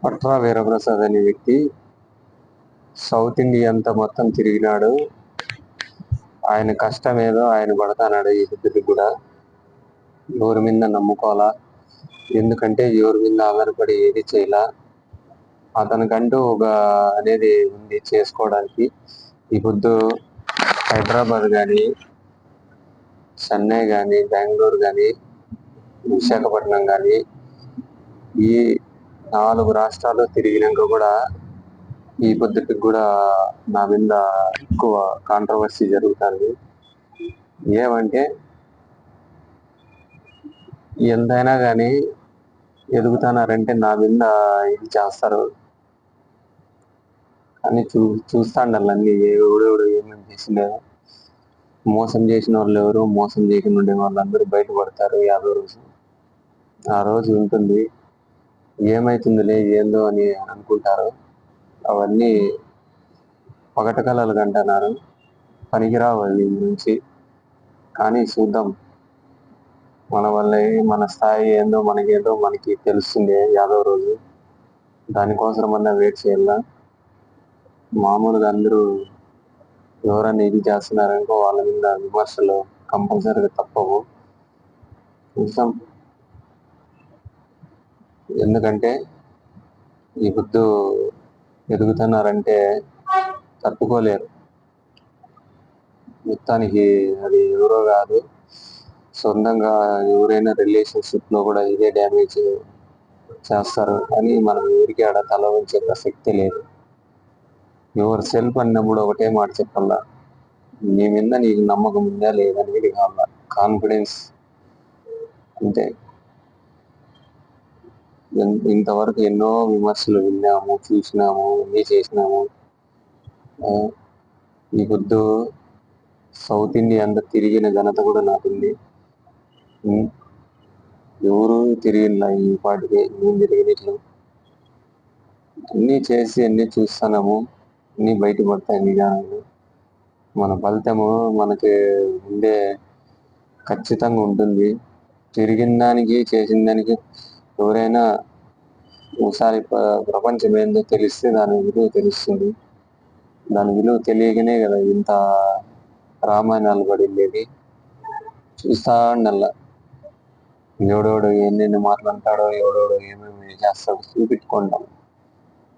పట్రా వీరప్రసాద్ అనే వ్యక్తి సౌత్ ఇండియా అంతా మొత్తం తిరిగినాడు. ఆయన కష్టం ఏదో ఆయన పడతానాడు. ఈ బుద్ధుడికి కూడా ఎవరి మీద నమ్ముకోవాలా, ఎందుకంటే ఎవరి మీద ఆధారపడి ఏది చేయాల. అతనికంటూ ఒక అనేది ఉంది చేసుకోవడానికి. ఈ పొద్దు హైదరాబాద్ కానీ, చెన్నై కానీ, బెంగళూరు కానీ, విశాఖపట్నం కానీ, ఈ 4 రాష్ట్రాలు తిరిగినాక కూడా ఈ పొద్దుటికి కూడా నా మీద ఎక్కువ కాంట్రవర్సీ జరుగుతుంది. ఏమంటే ఎంతైనా కానీ ఎదుగుతున్నారంటే నా మీద ఇది చేస్తారు అని చూస్తాండాలి. అన్ని ఎవడెవడు ఏమేమి చేసిండే, మోసం చేసిన వాళ్ళు ఎవరు, మోసం చేయకుండా ఉండే వాళ్ళందరూ బయటపడతారు. యాదో రోజు ఆ రోజు ఉంటుంది. ఏమైతుందిలే ఏందో అని అనుకుంటారు. అవన్నీ పగట కళలు కంటున్నారు, పనికిరావు అవి నుంచి. కానీ చూద్దాం, మన వల్ల మన స్థాయి ఏందో మనకేందో మనకి తెలుస్తుంది యాదో రోజు. దానికోసమన్నా వెయిట్ చేయాల. మామూలుగా అందరూ ఎవరన్నా ఇది చేస్తున్నారనుకో వాళ్ళ మీద విమర్శలు కంపల్సరీగా తప్పవు. చూసాం, ఎందుకంటే ఈ పొద్దు ఎదుగుతున్నారంటే తట్టుకోలేరు. మొత్తానికి అది ఎవరో కాదు, సొంతంగా ఎవరైనా రిలేషన్షిప్ లో కూడా ఇదే డ్యామేజ్ చేస్తారు. కానీ మనం ఎవరికి ఆడ తల వంచే ప్రసక్తి లేదు. ఎవరు సెల్ఫ్ అన్నప్పుడు ఒకటే మాట చెప్పాలా, నీ మీద నీకు నమ్మకం ఉందా లేదనేది కావాలా, కాన్ఫిడెన్స్. అంతే. ఇంతవరకు ఎన్నో విమర్శలు విన్నాము, చూసినాము, అన్నీ చేసినాము. ఈ పొద్దు సౌత్ ఇండియా అంతా తిరిగిన ఘనత కూడా నాకుంది. ఎవరు తిరిగిన ఈ పాటికి నేను తిరిగినట్లు అన్నీ చేసి అన్నీ చూస్తున్నాము. అన్నీ బయటపడతాయి నిజాలు. మన ఫలితము మనకి ఉండే ఖచ్చితంగా ఉంటుంది. తిరిగిన దానికి చేసిన దానికి ఎవరైనా ఒకసారి ప్రపంచం ఏందో తెలిస్తే దాని విలువ తెలుస్తుంది. దాని విలువ తెలియకనే కదా ఇంత రామాయణాలు పడిండేది. చూస్తా ఉండల్లా, ఎవడోడు ఎన్నెన్ని మాట్లాడతాడో, ఎవడోడు ఏమేమి చేస్తాడో చూపించుకుంటాం.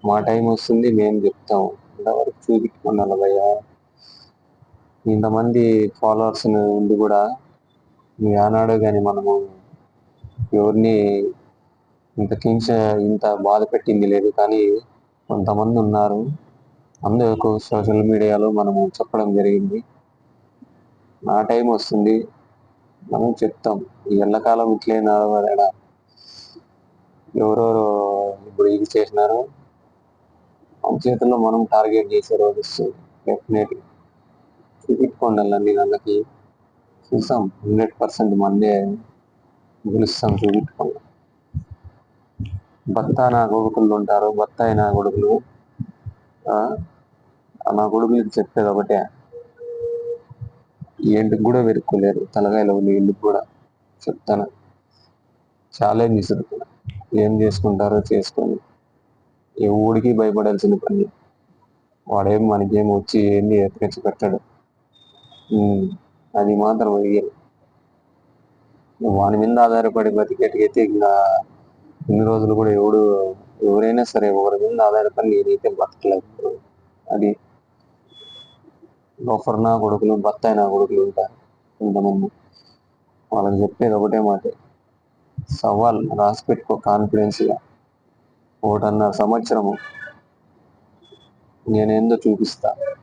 మా టైం వస్తుంది, మేము చెప్తాం. ఇంతవరకు చూపించుకున్నాను భయ్యా. ఇంతమంది ఫాలోవర్స్ ఉండి కూడా ఆనాడు కానీ మనము ఎవరిని ఇంత బాధ పెట్టింది లేదు. కానీ కొంతమంది ఉన్నారు, అందరూ సోషల్ మీడియాలో మనము చెప్పడం జరిగింది. నా టైం వస్తుంది, మనం చెప్తాం. ఈ ఎల్లకాలం ఇట్లే నడవడా, ఎవరెవరు ఇప్పుడు ఇది చేసినారు, మన చేతుల్లో మనం టార్గెట్ చేసే రోజు వస్తుంది. డెఫినెట్లీ చూపించుకోండి అన్ని వాళ్ళకి. చూసాం 100% మందే గెలుస్తాం. చూపించుకోండి. భర్త నా కొడుకులు ఉంటారు, భర్త నా కొడుకులు. నా కొడుకులకి చెప్పేది ఒకటే, ఏంటికి కూడా వెరుక్కోలేరు. తలకాయలో నీళ్ళకి కూడా చెప్తాను. ఛాలెంజ్ ఇస్తున్నా, ఏం చేసుకుంటారో చేసుకొని. ఎవడికి భయపడాల్సిన పని. వాడేం మనకేం వచ్చి ఏంది ఎత్తుకొచ్చి పెట్టాడు. అది మాత్రం అయ్యారు. వాని మీద ఆధారపడి బతికేటికైతే ఇంకా ఇన్ని రోజులు కూడా ఎవరైనా సరే ఒకరి మీద ఆధారపడి నేనైతే బతకలేదు. అది లోఫర్ నా కొడుకులు, భర్త నా కొడుకులు ఉంటారు కొంతమంది. వాళ్ళకి చెప్పేది ఒకటే మాట, సవాల్ రాసి పెట్టుకో కాన్ఫిడెన్స్గా. 1.5 సంవత్సరము నేనేందో చూపిస్తా.